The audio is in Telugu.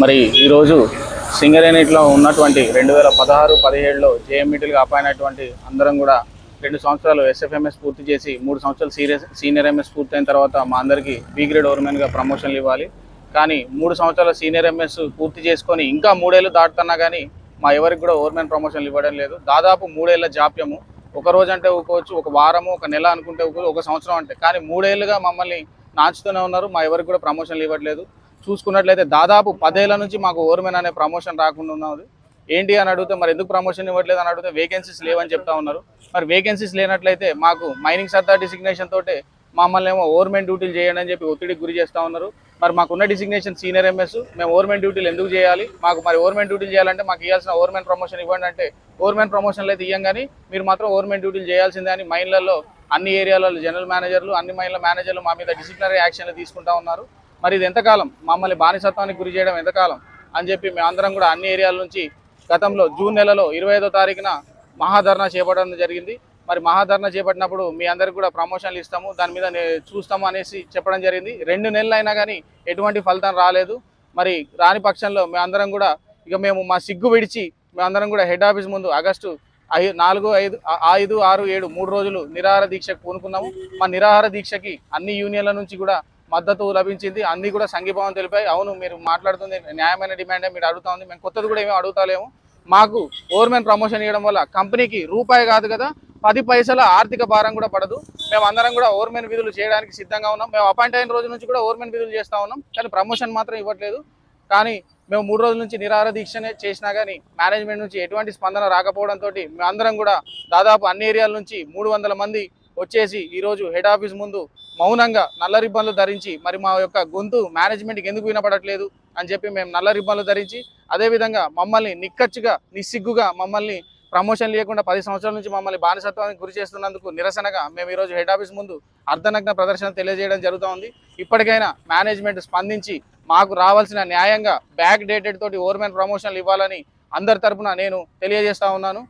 మరి ఈరోజు సింగరేణిలో ఉన్నటువంటి 2016-17లో జేఎంఈటీలుగా అపాయినటువంటి అందరం కూడా 2 సంవత్సరాలు ఎస్ఎఫ్ఎంఎస్ పూర్తి చేసి 3 సంవత్సరాలు సీనియర్ ఎంఎస్ పూర్తయిన తర్వాత మా అందరికీ బి గ్రేడ్ ఓవర్మెన్గా ప్రమోషన్లు ఇవ్వాలి. కానీ 3 సంవత్సరాల సీనియర్ ఎంఎస్ పూర్తి చేసుకొని ఇంకా 3 ఏళ్ళు దాటుతున్నా కానీ మా ఎవరికి కూడా ఓవర్మెన్ ప్రమోషన్లు ఇవ్వడం లేదు. దాదాపు 3 ఏళ్ల జాప్యము. ఒక రోజు అంటే ఊకోవచ్చు, ఒక వారము, ఒక నెల అనుకుంటే ఊకోవచ్చు, ఒక సంవత్సరం అంటే, కానీ 3 ఏళ్ళుగా మమ్మల్ని నాచుతూనే ఉన్నారు. మా ఎవరికి కూడా ప్రమోషన్లు ఇవ్వట్లేదు. చూసుకున్నట్లయితే దాదాపు 10 ఏళ్ల నుంచి మాకు ఓవర్మెన్ అనే ప్రమోషన్ రాకుండా ఉన్నది. ఏంటి అని అడిగితే మరి ఎందుకు ప్రమోషన్ ఇవ్వట్లేదు అని అడిగితే వేకెన్సీస్ లేవని చెప్తా ఉన్నారు. మరి వేకెన్సీస్ లేనట్లయితే మాకు మైనింగ్ సర్దార్ డిసిగ్నేషన్ తోటే మమ్మల్ని ఏమో ఓవర్మెన్ డ్యూటీలు చేయండి అని చెప్పి ఒత్తిడికి గురి చేస్తూ ఉన్నారు. మరి మాకున్న డిసిగ్నేషన్ సీనియర్ ఎంఎస్, మేము ఓవర్మెన్ డ్యూటీలు ఎందుకు చేయాలి? మాకు మరి ఓవర్మెన్ డ్యూటీలు చేయాలంటే మాకు ఇవ్వాల్సిన ఓవర్మెన్ ప్రమోషన్ ఇవ్వండి అంటే ఓవర్మెన్ ప్రమోషన్లు అయితే ఇవ్వం, కానీ మీరు మాత్రం ఓవర్మెన్ డ్యూటీలు చేయాల్సిందే అని మైన్లలో అన్ని ఏరియాలలో జనరల్ మేనేజర్లు, అన్ని మైన్ల మేనేజర్లు మా మీద డిసిప్లినరీ యాక్షన్లు తీసుకుంటా ఉన్నారు. మరి ఇది ఎంతకాలం? మమ్మల్ని బానిసత్వానికి గురి చేయడం ఎంతకాలం అని చెప్పి మేమందరం కూడా అన్ని ఏరియాల నుంచి గతంలో జూన్ నెలలో 25వ తారీఖున మహాధర్నా చేపట్టడం జరిగింది. మరి మహాధర్నా చేపట్టినప్పుడు మీ అందరికి కూడా ప్రమోషన్లు ఇస్తాము, దాని మీద చూస్తాము అనేసి చెప్పడం జరిగింది. 2 నెలలు అయినా కానీ ఎటువంటి ఫలితం రాలేదు. మరి రాని పక్షంలో మేమందరం కూడా మేము మా సిగ్గు విడిచి మేమందరం కూడా హెడ్ ఆఫీస్ ముందు ఆగస్టు 4, 5, 5, 6, 7 3 రోజులు నిరాహార దీక్షకు పూనుకున్నాము. మా నిరాహార దీక్షకి అన్ని యూనియన్ల నుంచి కూడా మద్దతు లభించింది. అన్ని కూడా సంఘీభావం తెలిపాయి. అవును, మీరు మాట్లాడుతుంది న్యాయమైన డిమాండే, మీరు అడుగుతా ఉంది, మేము కొత్తది కూడా ఏమీ అడుగుతాలేము. మాకు ఓవర్మెన్ ప్రమోషన్ ఇవ్వడం వల్ల కంపెనీకి రూపాయి కాదు కదా, 10 పైసల ఆర్థిక భారం కూడా పడదు. మేము అందరం కూడా ఓవర్మెన్ విధులు చేయడానికి సిద్ధంగా ఉన్నాం. మేము అపాయింట్ అయిన రోజు నుంచి కూడా ఓవర్మెన్ విధులు చేస్తూ ఉన్నాం, కానీ ప్రమోషన్ మాత్రం ఇవ్వట్లేదు. కానీ మేము 3 రోజుల నుంచి నిరాహార దీక్షనే చేసినా కానీ మేనేజ్మెంట్ నుంచి ఎటువంటి స్పందన రాకపోవడంతో మేమందరం కూడా దాదాపు అన్ని ఏరియాల నుంచి 300 మంది వచ్చేసి ఈరోజు హెడ్ ఆఫీస్ ముందు మౌనంగా నల్ల రిబ్బన్లు ధరించి, మరి మా యొక్క గొంతు మేనేజ్మెంట్కి ఎందుకు వినపడట్లేదు అని చెప్పి మేము నల్ల రిబ్బన్లు ధరించి, అదేవిధంగా మమ్మల్ని నిక్కచ్చిగా నిస్సిగ్గుగా మమ్మల్ని ప్రమోషన్ లేకుండా 10 సంవత్సరాల నుంచి మమ్మల్ని బానిసత్వానికి గురి చేస్తున్నందుకు నిరసనగా మేము ఈరోజు హెడ్ ఆఫీస్ ముందు అర్ధనగ్న ప్రదర్శన తెలియజేయడం జరుగుతూ ఉంది. ఇప్పటికైనా మేనేజ్మెంట్ స్పందించి మాకు రావాల్సిన న్యాయంగా బ్యాక్ డేటెడ్ తోటి ఓవర్మెన్ ప్రమోషన్లు ఇవ్వాలని అందరి తరపున నేను తెలియజేస్తా ఉన్నాను.